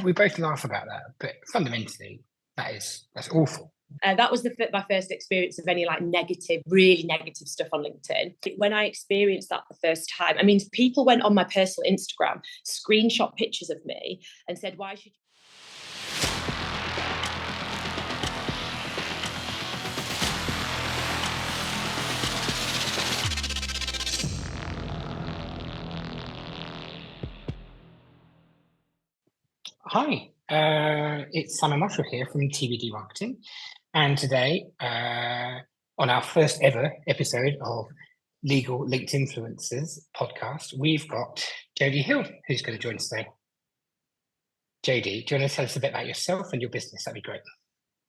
We both laugh about that, but fundamentally, that's awful. That was my first experience of any like really negative stuff on LinkedIn. When I experienced that the first time, I mean, people went on my personal Instagram, screenshot pictures of me and said, why should you? Hi, it's Simon Marshall here from TBD Marketing. And today, on our first ever episode of Legal Linked Influencers podcast, we've got Jodie Hill, who's going to join us today. Jodie, do you want to tell us a bit about yourself and your business? That'd be great.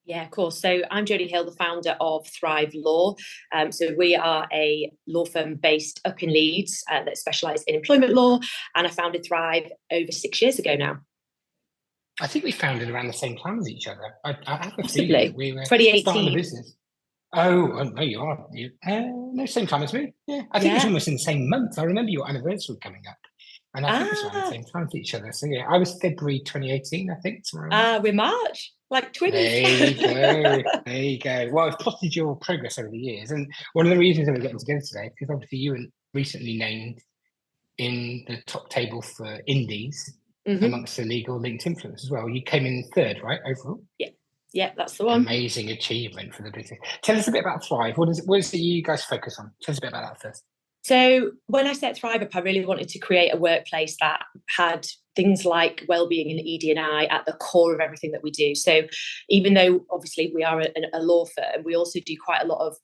Yeah, of course. So I'm Jodie Hill, the founder of Thrive Law. So we are a law firm based up in Leeds that specialise in employment law. And I founded Thrive over 6 years ago now. I think we founded around the same time as each other. I have a Possibly. feeling that we were 2018. starting the business. Oh, no, you are. No, same time as me. Yeah, I think it's almost in the same month. I remember your anniversary coming up. And I think it's around the same time as each other. So yeah, I was February 2018, I think. We're March, like twins. There you go. There you go. Well, I've plotted your progress over the years. And one of the reasons that we're getting together today, because obviously you were recently named in the top table for indies amongst the legal linked influencers as well. You came in third, right, overall? Yeah, that's the one. Amazing achievement for the business. Tell us a bit about Thrive. What is it you guys focus on? Tell us a bit about that first. So when I set Thrive up, I really wanted to create a workplace that had things like wellbeing and ED&I at the core of everything that we do. So even though obviously we are a law firm, we also do quite a lot of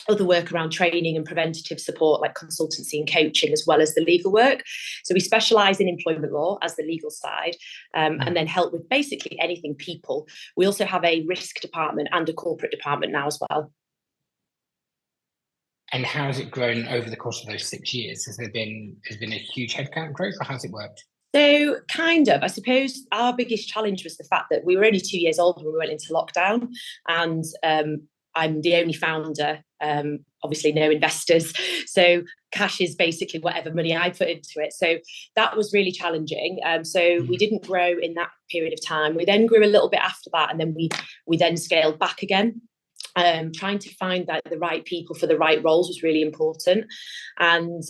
other work around training and preventative support like consultancy and coaching, as well as the legal work. So we specialise in employment law as the legal side, and then help with basically anything people. We also have a risk department and a corporate department now as well. And how has it grown over the course of those 6 years? Has there been a huge headcount growth, or how's it worked? So kind of, I suppose our biggest challenge was the fact that we were only 2 years old when we went into lockdown, and I'm the only founder, obviously no investors. So cash is basically whatever money I put into it. So that was really challenging. So we didn't grow in that period of time. We then grew a little bit after that, and then we then scaled back again. Trying to find the right people for the right roles was really important. And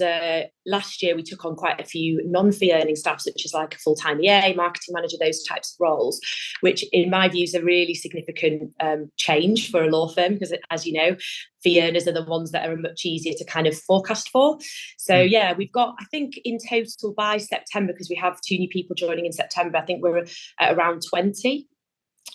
last year we took on quite a few non-fee earning staff, such as like a full-time EA, marketing manager, those types of roles, which in my view is a really significant change for a law firm, because as you know, fee earners are the ones that are much easier to kind of forecast for. So yeah, we've got, I think in total by September, because we have 2 new people joining in September, I think we're at around 20.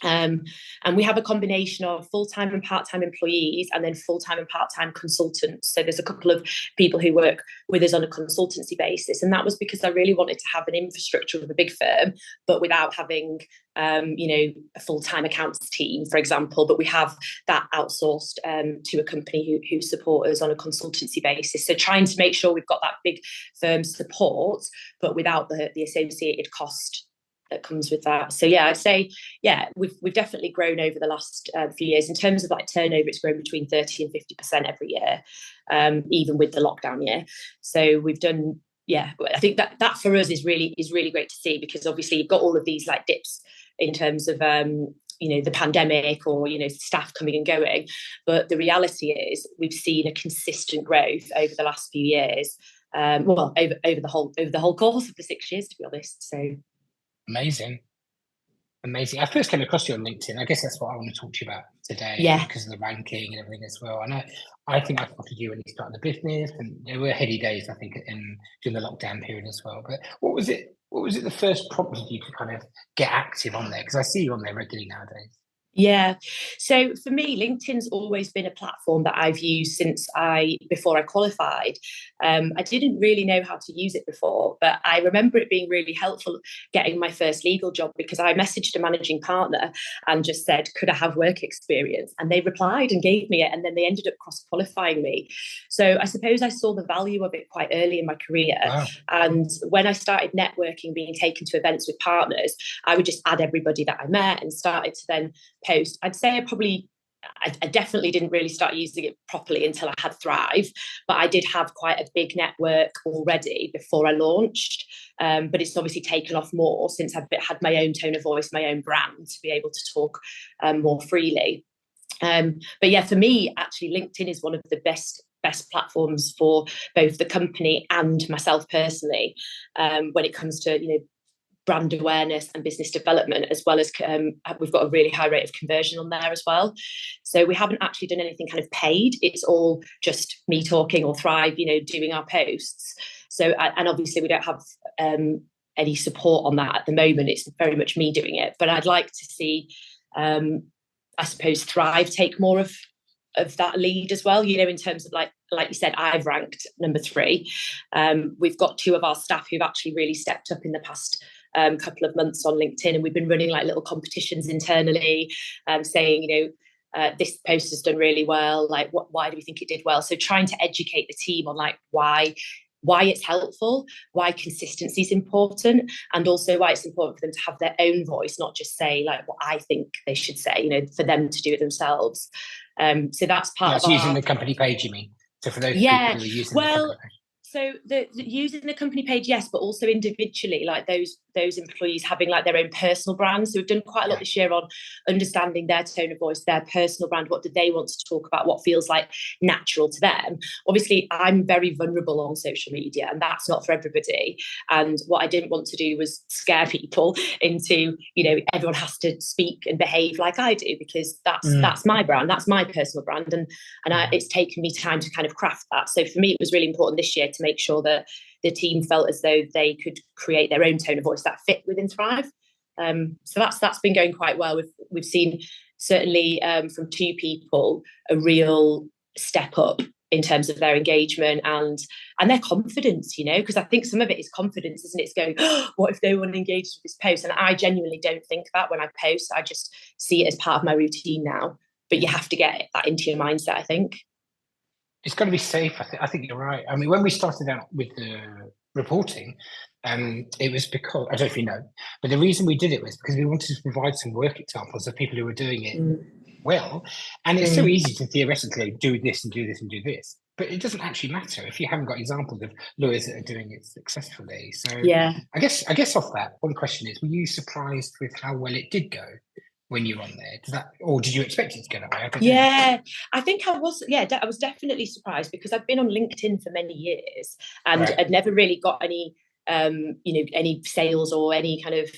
And we have a combination of full-time and part-time employees, and then full-time and part-time consultants. So there's a couple of people who work with us on a consultancy basis. And that was because I really wanted to have an infrastructure of a big firm, but without having, a full-time accounts team, for example. But we have that outsourced to a company who support us on a consultancy basis. So trying to make sure we've got that big firm support, but without the associated cost that comes with that. So yeah, I'd say, yeah, we've definitely grown over the last few years. In terms of like turnover, it's grown between 30 and 50% every year, even with the lockdown year. So we've done, yeah, I think that for us is really great to see, because obviously you've got all of these like dips in terms of the pandemic, or staff coming and going, but the reality is we've seen a consistent growth over the last few years, over the whole course of the 6 years, to be honest. So Amazing. I first came across you on LinkedIn. I guess that's what I want to talk to you about today, because of the ranking and everything as well. And I think I spotted you when you started the business, and there were heady days, I think, during the lockdown period as well. But what was it that first prompted you to kind of get active on there? Because I see you on there regularly nowadays. Yeah. So for me, LinkedIn's always been a platform that I've used before I qualified. I didn't really know how to use it before, but I remember it being really helpful getting my first legal job, because I messaged a managing partner and just said, could I have work experience? And they replied and gave me it. And then they ended up cross-qualifying me. So I suppose I saw the value of it quite early in my career. Wow. And when I started networking, being taken to events with partners, I would just add everybody that I met and started to then post. I'd say I probably I definitely didn't really start using it properly until I had Thrive, but I did have quite a big network already before I launched. But it's obviously taken off more since I've had my own tone of voice, my own brand, to be able to talk more freely. But yeah, for me, actually, LinkedIn is one of the best platforms for both the company and myself personally, when it comes to, brand awareness and business development, as well as we've got a really high rate of conversion on there as well. So we haven't actually done anything kind of paid. It's all just me talking, or Thrive, doing our posts. So, and obviously we don't have any support on that at the moment. It's very much me doing it, but I'd like to see, I suppose, Thrive take more of that lead as well, in terms of like you said, I've ranked number 3. We've got 2 of our staff who've actually really stepped up in the past couple of months on LinkedIn, and we've been running like little competitions internally, saying, this post has done really well, like why do we think it did well? So trying to educate the team on like why it's helpful, why consistency is important, and also why it's important for them to have their own voice, not just say like what I think they should say, for them to do it themselves. So that's part of using the company page, you mean? So for those people who are using the company page. So the using the company page, yes, but also individually, like those employees having like their own personal brands. So we've done quite a lot this year on understanding their tone of voice, their personal brand. What do they want to talk about? What feels like natural to them? Obviously, I'm very vulnerable on social media, and that's not for everybody. And what I didn't want to do was scare people into, everyone has to speak and behave like I do, because that's my brand, that's my personal brand, and it's taken me time to kind of craft that. So for me, it was really important this year to make sure that the team felt as though they could create their own tone of voice that fit within Thrive. So that's been going quite well. We've seen certainly from 2 people a real step up in terms of their engagement and their confidence, because I think some of it is confidence, isn't it? It's going, what if no one engages with this post? And I genuinely don't think that when I post. I just see it as part of my routine now. But you have to get that into your mindset, I think. It's got to be safe. I think you're right. I mean, when we started out with the reporting, it was because, I don't know if you know, but the reason we did it was because we wanted to provide some work examples of people who were doing it well. And it's so easy to theoretically do this and do this and do this, but it doesn't actually matter if you haven't got examples of lawyers that are doing it successfully. So yeah, I guess off that, one question is, were you surprised with how well it did go when you were on there? Or did you expect it to go that way? I think I was. I was definitely surprised, because I've been on LinkedIn for many years and I'd never really got any any sales or any kind of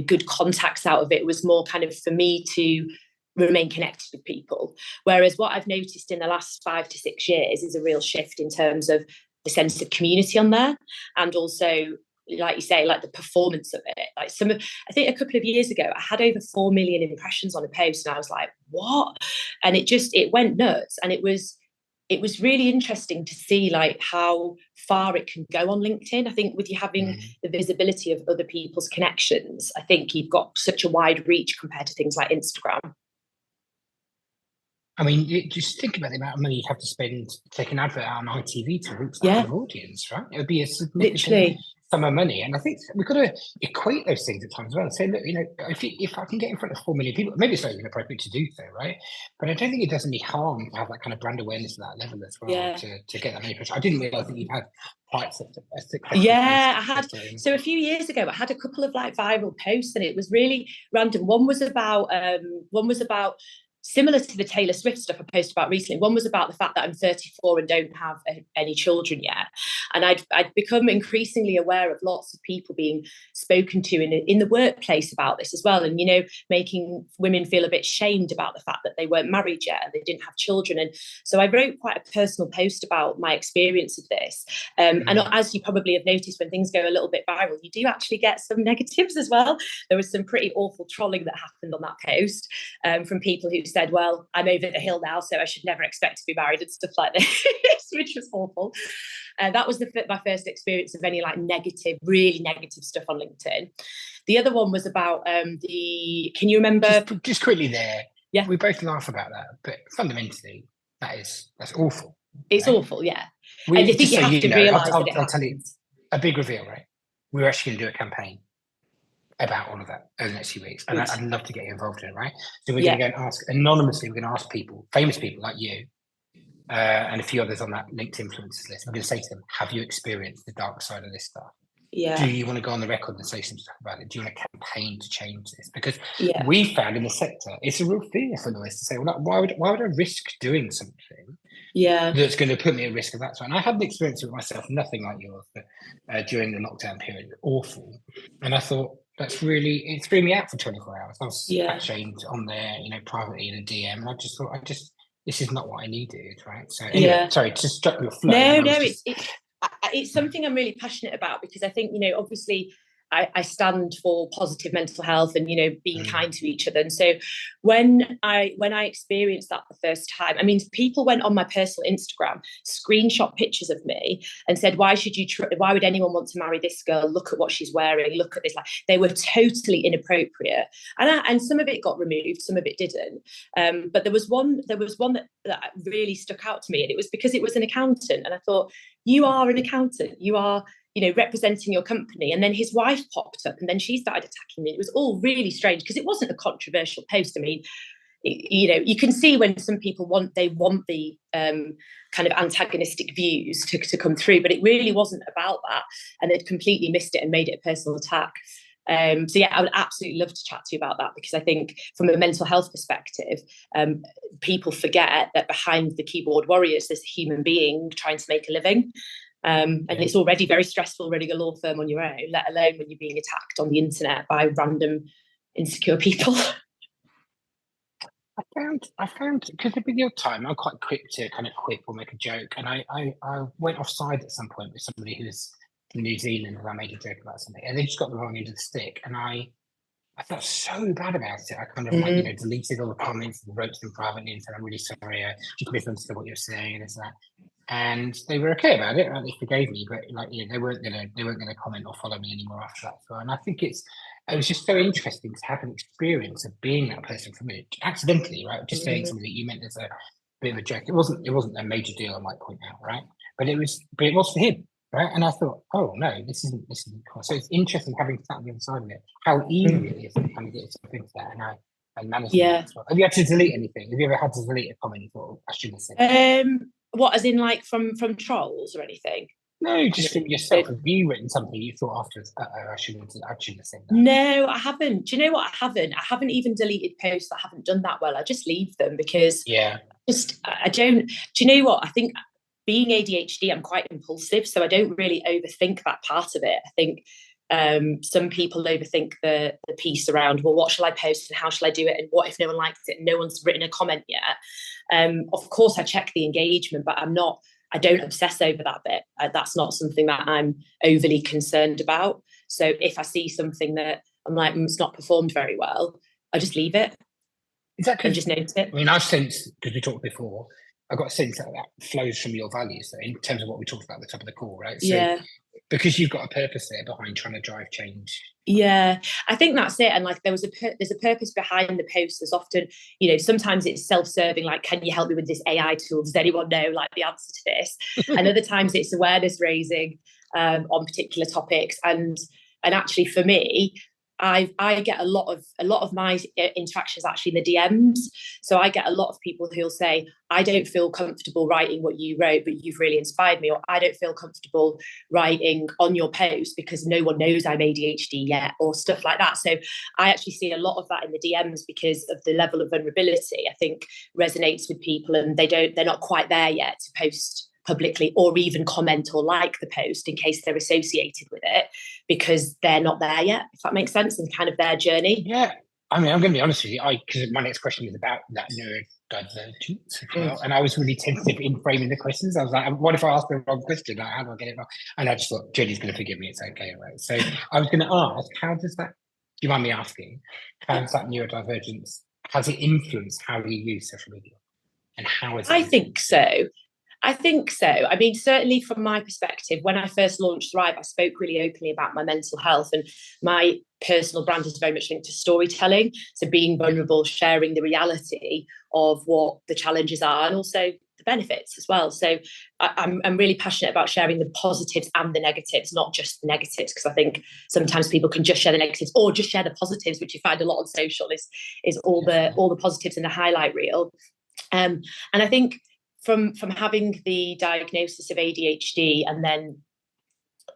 good contacts out of it. It was more kind of for me to remain connected with people, whereas what I've noticed in the last 5 to 6 years is a real shift in terms of the sense of community on there, and also, like you say, like the performance of it. Like I think a couple of years ago, I had over 4 million impressions on a post, and I was like, what? And it went nuts. And it was really interesting to see like how far it can go on LinkedIn. I think with you having the visibility of other people's connections, I think you've got such a wide reach compared to things like Instagram. I mean, just think about the amount of money you'd have to spend to take an advert out on ITV to reach that kind of audience, right? It would be a significant sum of money. And I think we've got to equate those things at times as well. Say, look, if I can get in front of 4 million people, maybe it's not even appropriate to do so, right? But I don't think it does any harm to have that kind of brand awareness at that level as well, to get that many people. I didn't realise that you've had quite a successful I had. So a few years ago, I had a couple of like viral posts, and it was really random. One was about similar to the Taylor Swift stuff I posted about recently. One was about the fact that I'm 34 and don't have any children yet. And I'd become increasingly aware of lots of people being spoken to in the workplace about this as well. And, making women feel a bit shamed about the fact that they weren't married yet and they didn't have children. And so I wrote quite a personal post about my experience of this. And as you probably have noticed, when things go a little bit viral, you do actually get some negatives as well. There was some pretty awful trolling that happened on that post from people who said, well, I'm over the hill now, so I should never expect to be married and stuff like this, which was awful. That was my first experience of any like really negative stuff on LinkedIn. The other one was about can you remember? Just quickly there. Yeah. We both laugh about that, but fundamentally, that's awful. It's awful, yeah. And I think you have to realise that I'll tell you a big reveal, right? We're actually going to do a campaign about all of that over the next few weeks, and I'd love to get you involved in it, right? So we're going to go and ask anonymously. We're going to ask people, famous people like you, and a few others on that LinkedIn influencers list. We're going to say to them, have you experienced the dark side of this stuff? Yeah. Do you want to go on the record and say some stuff about it? Do you want a campaign to change this? Because we found in the sector, it's a real fear for lawyers to say, well, why would I risk doing something that's going to put me at risk of that? And I had an experience with myself, nothing like yours, but during the lockdown period, awful. And I thought, it threw me out for 24 hours. I was ashamed on there, privately in a DM. And I just thought, this is not what I needed, right? So anyway, sorry, to struck your flow. No, it's something I'm really passionate about, because I think, obviously I stand for positive mental health and, being kind to each other. And so when I experienced that the first time, I mean, people went on my personal Instagram, screenshot pictures of me and said, why would anyone want to marry this girl? Look at what she's wearing. Look at this. Like, they were totally inappropriate. And some of it got removed, some of it didn't. But there was one that really stuck out to me. And it was because it was an accountant. And I thought, you are an accountant. You are, representing your company. And then his wife popped up and then she started attacking me. It was all really strange because it wasn't a controversial post. I mean, you can see when some people want the kind of antagonistic views to come through, but it really wasn't about that. And they'd completely missed it and made it a personal attack. So I would absolutely love to chat to you about that, because I think from a mental health perspective, people forget that behind the keyboard warriors, there's a human being trying to make a living. And it's already very stressful running a law firm on your own, let alone when you're being attacked on the internet by random insecure people. I found because at the odd time I'm quite quick to kind of quip or make a joke, and I went offside at some point with somebody who's from New Zealand, and I made a joke about something, and they just got the wrong end of the stick, and I felt so bad about it. I kind of deleted all the comments and wrote to them privately and said, I'm really sorry, I just misunderstood what you're saying and this and that. And they were okay about it, they forgave me, but they weren't gonna comment or follow me anymore after that. So, and I think it was just so interesting to have an experience of being that person for me, accidentally, right? Just saying something that you meant as a bit of a joke. It wasn't a major deal, I might point out, right? But it was for him, right? And I thought, oh no, this isn't cool. So it's interesting having sat on the other side of it, how easy it is to kind of get yourself into that and manage that as well. Have you had to delete anything? Have you ever had to delete a comment you thought, I shouldn't have said that? What, as in like from trolls or anything? No, just from yourself. Have you written something you thought afterwards, I shouldn't have said that? No, I haven't. Do you know what? I haven't even deleted posts that haven't done that well. I just leave them because I don't. Do you know what? I think being ADHD, I'm quite impulsive, so I don't really overthink that part of it. I think some people overthink the piece around, well, what shall I post and how shall I do it, and what if no one likes it and no one's written a comment yet? Of course I check the engagement, but I don't obsess over that bit. That's not something that I'm overly concerned about. So if I see something that I'm like, it's not performed very well, I just leave it. Exactly. And just note it. I mean, I've sensed, because we talked before, I've got a sense that flows from your values, though, in terms of what we talked about at the top of the call, right? So, because you've got a purpose there behind trying to drive change. Yeah, I think that's it. And like there's a purpose behind the post. There's often, sometimes it's self-serving, like, can you help me with this AI tool? Does anyone know like the answer to this? And other times it's awareness raising on particular topics. And actually for me, I get a lot of my interactions actually in the DMs. So I get a lot of people who'll say, I don't feel comfortable writing what you wrote, but you've really inspired me, or I don't feel comfortable writing on your post because no one knows I'm ADHD yet, or stuff like that. So I actually see a lot of that in the DMs because of the level of vulnerability, I think, resonates with people, and they're not quite there yet to post publicly or even comment or like the post in case they're associated with it, because they're not there yet, if that makes sense, and kind of their journey. Yeah, I mean, I'm going to be honest with you, because my next question is about that neurodivergence as well, and I was really tentative in framing the questions. I was like, what if I ask the wrong question? Like, how do I get it wrong? And I just thought, Jodie's going to forgive me, it's okay, right? So I was going to ask, how does that, do you mind me asking, how does that neurodivergence, has it influenced how you use social media? And how is it? I think so. I mean, certainly from my perspective, when I first launched Thrive, I spoke really openly about my mental health, and my personal brand is very much linked to storytelling. So being vulnerable, sharing the reality of what the challenges are, and also the benefits as well. So I'm really passionate about sharing the positives and the negatives, not just the negatives, because I think sometimes people can just share the negatives or just share the positives, which you find a lot on social is all the positives in the highlight reel. And I think from having the diagnosis of ADHD and then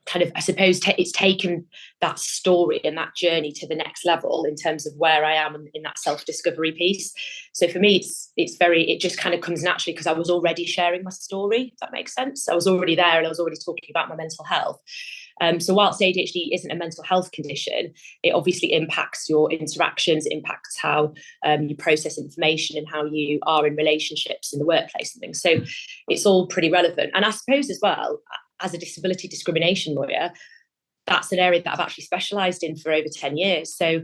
kind of, I suppose, it's taken that story and that journey to the next level in terms of where I am in that self-discovery piece. So for me, it just kind of comes naturally because I was already sharing my story, if that makes sense. I was already there and I was already talking about my mental health. So whilst ADHD isn't a mental health condition, it obviously impacts your interactions, it impacts how you process information and how you are in relationships in the workplace and things. So it's all pretty relevant. And I suppose as well, as a disability discrimination lawyer, that's an area that I've actually specialised in for over 10 years. So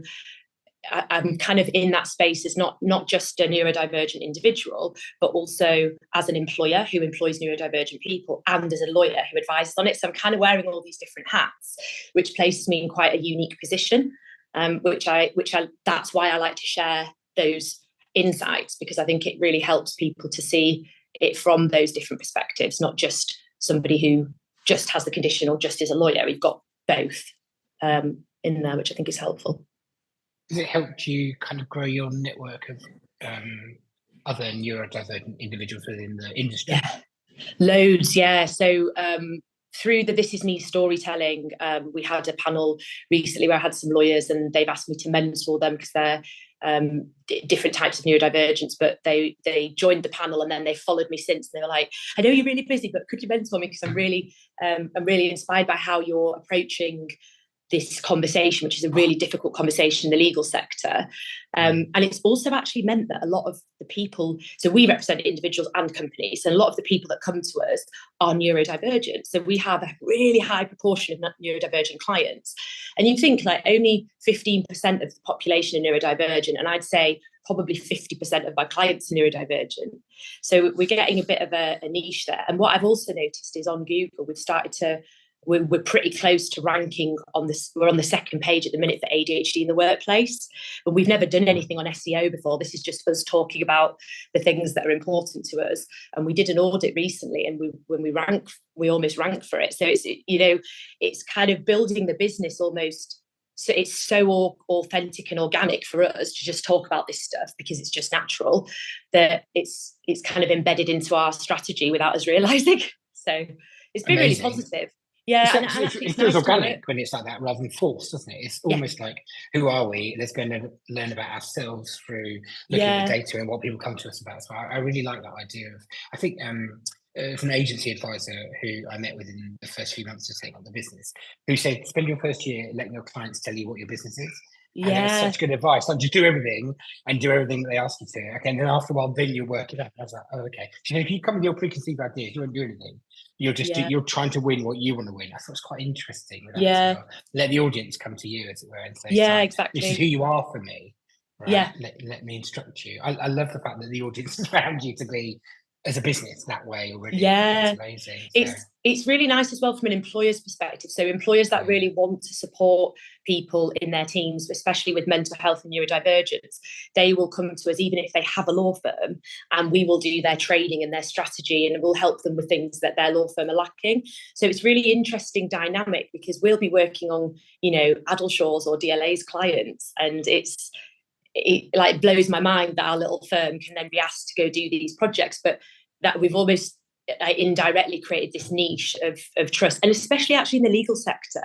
I'm kind of in that space as not just a neurodivergent individual, but also as an employer who employs neurodivergent people and as a lawyer who advises on it. So I'm kind of wearing all these different hats, which places me in quite a unique position, that's why I like to share those insights, because I think it really helps people to see it from those different perspectives, not just somebody who just has the condition or just is a lawyer. We've got both in there, which I think is helpful. Has it helped you kind of grow your network of other neurodivergent individuals within the industry? Yeah, loads, yeah. So through the This Is Me storytelling, we had a panel recently where I had some lawyers and they've asked me to mentor them because they're different types of neurodivergence, but they joined the panel and then they followed me since. They were like, I know you're really busy, but could you mentor me? Because I'm really inspired by how you're approaching this conversation, which is a really difficult conversation in the legal sector. And it's also actually meant that a lot of the people, so we represent individuals and companies, and a lot of the people that come to us are neurodivergent. So we have a really high proportion of neurodivergent clients. And you think like only 15% of the population are neurodivergent, and I'd say probably 50% of my clients are neurodivergent. So we're getting a bit of a niche there. And what I've also noticed is on Google, we're pretty close to ranking on this. We're on the second page at the minute for ADHD in the workplace, but we've never done anything on SEO before. This is just us talking about the things that are important to us. And we did an audit recently, and when we almost ranked for it. So it's kind of building the business almost. So it's so authentic and organic for us to just talk about this stuff because it's just natural that it's kind of embedded into our strategy without us realizing. So it's been Amazing. Really positive. Yeah, it feels organic when it's like that rather than forced, doesn't it? It's almost like, who are we? Let's go and learn about ourselves through looking at the data and what people come to us about. So I really like that idea of, I think from an agency advisor who I met with in the first few months of taking on the business, who said, spend your first year letting your clients tell you what your business is. And it was such good advice. Like, just do everything that they ask you to. Okay, and then after a while, then you work it out. I was like, oh, okay. So if you come with your preconceived ideas, you won't do anything. You're just you're trying to win what you want to win. I thought it was quite interesting. With that as well. Let the audience come to you, as it were, and say, exactly. This is who you are for me. Right? Yeah. Let me instruct you. I love the fact that the audience has found you to be, as a business, that way already. Yeah, it's amazing. It's really nice as well from an employer's perspective. So employers that really want to support people in their teams, especially with mental health and neurodivergence, they will come to us even if they have a law firm, and we will do their training and their strategy, and we'll help them with things that their law firm are lacking. So it's really interesting dynamic because we'll be working on, Adelshaws or DLA's clients, and it like blows my mind that our little firm can then be asked to go do these projects, but that we've almost indirectly created this niche of trust, and especially actually in the legal sector,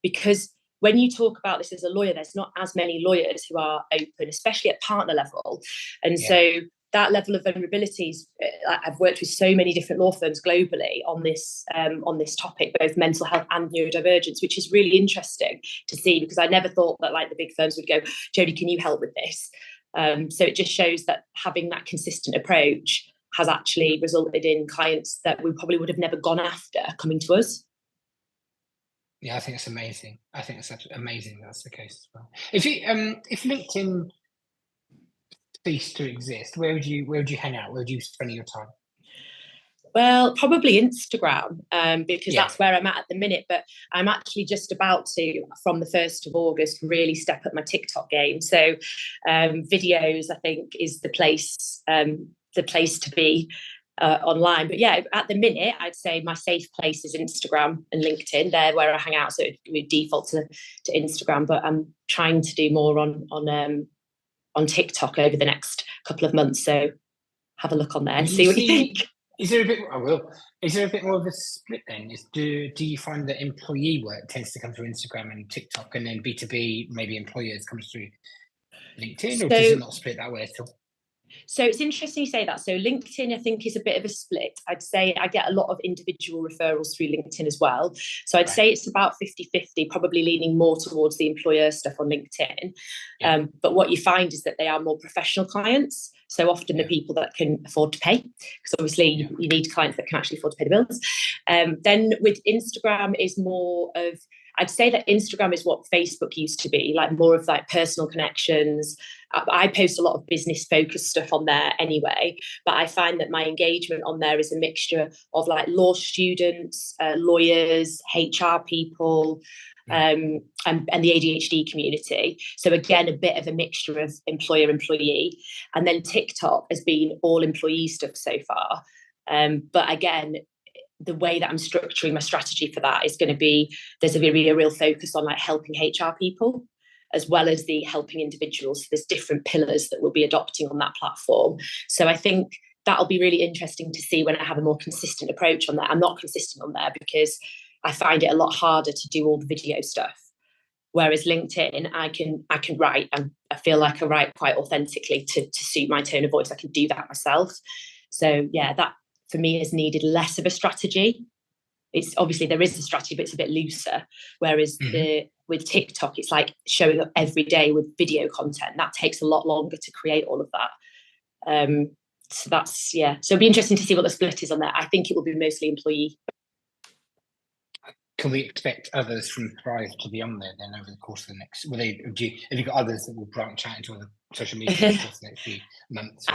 because when you talk about this as a lawyer, there's not as many lawyers who are open, especially at partner level. And so that level of vulnerabilities, I've worked with so many different law firms globally on this topic, both mental health and neurodivergence, which is really interesting to see, because I never thought that like the big firms would go, Jodie, can you help with this? So it just shows that having that consistent approach has actually resulted in clients that we probably would have never gone after coming to us. Yeah, I think it's amazing. I think it's amazing that's the case as well. If LinkedIn ceased to exist, where would you hang out? Where would you spend your time? Well, probably Instagram, because that's where I'm at the minute. But I'm actually just about to, from the 1st of August, really step up my TikTok game. So videos, I think, is the place to be. online. But yeah, at the minute, I'd say my safe place is Instagram and LinkedIn. They're where I hang out, so it would default to Instagram. But I'm trying to do more on TikTok over the next couple of months. So have a look on there and see what you think. Is there a bit? I will. Is there a bit more of a split then? Do you find that employee work tends to come through Instagram and TikTok, and then B2B, maybe employers, comes through LinkedIn, or does it not split that way at all? So it's interesting you say that. So LinkedIn, I think, is a bit of a split. I'd say I get a lot of individual referrals through LinkedIn as well. So I'd say it's about 50-50, probably leaning more towards the employer stuff on LinkedIn. Yeah. But what you find is that they are more professional clients. So often the people that can afford to pay, because obviously you need clients that can actually afford to pay the bills. Then with Instagram is more of, I'd say that Instagram is what Facebook used to be, like more of like personal connections. I post a lot of business focused stuff on there anyway, but I find that my engagement on there is a mixture of like law students, lawyers, HR people, and the ADHD community. So again, a bit of a mixture of employer employee. And then TikTok has been all employee stuff so far. But again, the way that I'm structuring my strategy for that is going to be, there's going to be a real focus on like helping HR people as well as the helping individuals. So there's different pillars that we'll be adopting on that platform. So I think that'll be really interesting to see when I have a more consistent approach on that. I'm not consistent on there because I find it a lot harder to do all the video stuff. Whereas LinkedIn, I can write, and I feel like I write quite authentically to suit my tone of voice. I can do that myself. So yeah, that for me has needed less of a strategy. It's obviously there is a strategy, but it's a bit looser. Whereas with TikTok, it's like showing up every day with video content. That takes a lot longer to create all of that. So that's, yeah. So it'll be interesting to see what the split is on that. I think it will be mostly employee. Can we expect others from Thrive to be on there then over the course of the next? Have you got others that will branch out into other social media over the course of the next few months?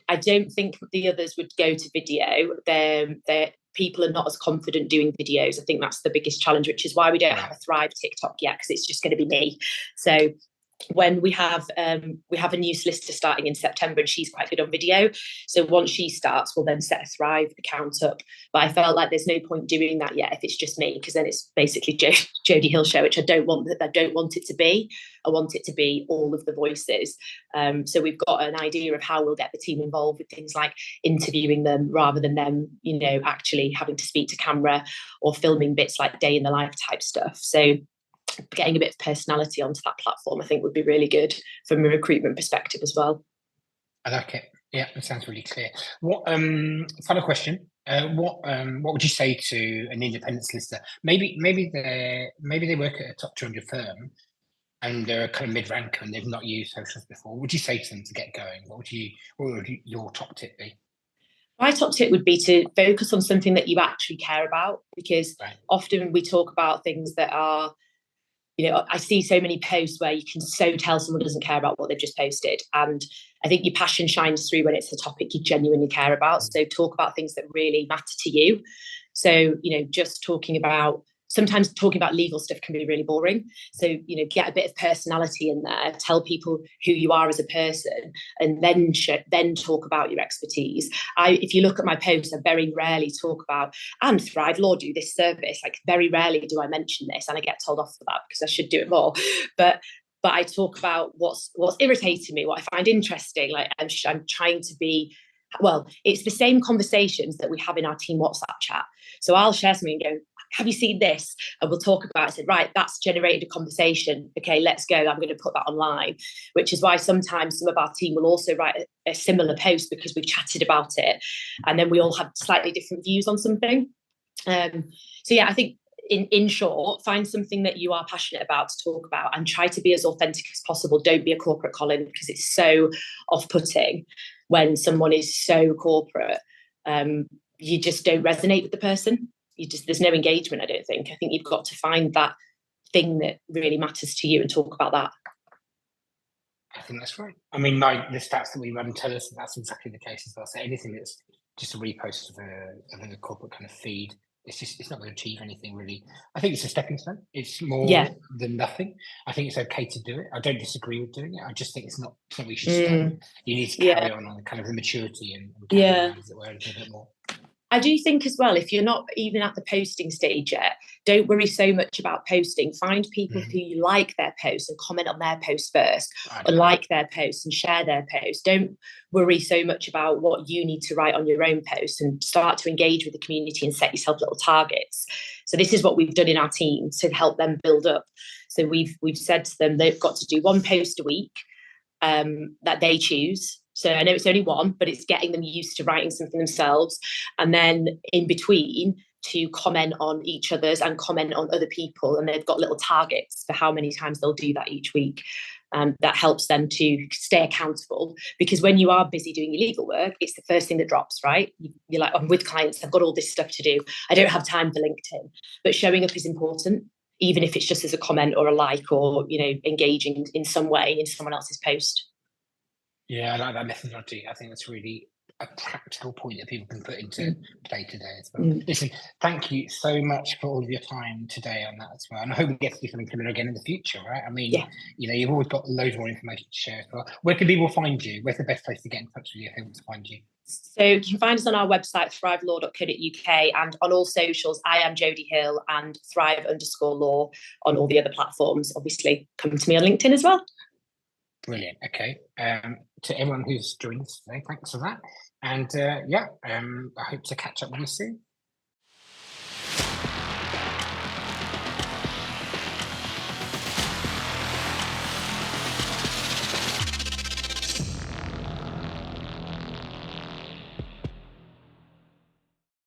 I don't think the others would go to video. They're people are not as confident doing videos. I think that's the biggest challenge, which is why we don't have a Thrive TikTok yet, because it's just going to be me. So when we have a new solicitor starting in September, and she's quite good on video. So once she starts, we'll then set a Thrive account up. But I felt like there's no point doing that yet if it's just me, because then it's basically Jodie Hill show, which I don't want it to be. I want it to be all of the voices. So we've got an idea of how we'll get the team involved with things like interviewing them rather than them, actually having to speak to camera or filming bits like day in the life type stuff. So getting a bit of personality onto that platform, I think, would be really good from a recruitment perspective as well. I like it. Yeah, it sounds really clear. What final question? What would you say to an independent solicitor? Maybe they work at a top 200 firm and they're a kind of mid-ranker and they've not used socials before. What would you say to them to get going? What would your top tip be? My top tip would be to focus on something that you actually care about, because often we talk about things that are, I see so many posts where you can so tell someone doesn't care about what they've just posted. And I think your passion shines through when it's a topic you genuinely care about. So talk about things that really matter to you. So, sometimes talking about legal stuff can be really boring. So, get a bit of personality in there, tell people who you are as a person, and then talk about your expertise. If you look at my posts, I very rarely talk about, and Thrive Law do this service. Like, very rarely do I mention this, and I get told off for that because I should do it more. But I talk about what's irritating me, what I find interesting. Like, I'm trying to be, well, it's the same conversations that we have in our team WhatsApp chat. So I'll share something and go, have you seen this? And we'll talk about it. I said, right, that's generated a conversation. Okay, let's go. I'm going to put that online, which is why sometimes some of our team will also write a similar post because we've chatted about it. And then we all have slightly different views on something. So yeah, I think in short, find something that you are passionate about to talk about and try to be as authentic as possible. Don't be a corporate Colin, because it's so off-putting when someone is so corporate. You just don't resonate with the person. There's no engagement, I don't think. I think you've got to find that thing that really matters to you and talk about that. I think that's right. I mean, like the stats that we run tell us that's exactly the case as well. So anything that's just a repost of a corporate kind of feed it's not going to achieve anything really. I think it's a stepping stone. It's more than nothing. I think it's okay to do it. I don't disagree with doing it. I just think it's not something you should stop. You need to carry on kind of the maturity and carry on, as it were, a little bit more. I do think as well, if you're not even at the posting stage yet, don't worry so much about posting. Find people who you like their posts and comment on their post first, or like their posts and share their posts. Don't worry so much about what you need to write on your own post, and start to engage with the community and set yourself little targets. So this is what we've done in our team to help them build up. So we've said to them they've got to do 1 post a week that they choose. So I know it's only 1, but it's getting them used to writing something themselves. And then in between, to comment on each other's and comment on other people. And they've got little targets for how many times they'll do that each week. That helps them to stay accountable, because when you are busy doing your legal work, it's the first thing that drops, right? You're like, I'm with clients, I've got all this stuff to do, I don't have time for LinkedIn. But showing up is important, even if it's just as a comment or a like, or, you know, engaging in some way in someone else's post. Yeah, I like that methodology. I think that's really a practical point that people can put into play today as well. Listen, thank you so much for all of your time today on that as well. And I hope we get to do something similar again in the future, right? I mean, you know, you've always got loads more information to share as well. Where can people find you? Where's the best place to get in touch with you if they want to find you? So you can find us on our website, thrivelaw.co.uk, and on all socials, I am Jodie Hill and Thrive_law on all the other platforms. Obviously, come to me on LinkedIn as well. Brilliant. Okay. To everyone who's joined us today, thanks for that. And I hope to catch up with you soon.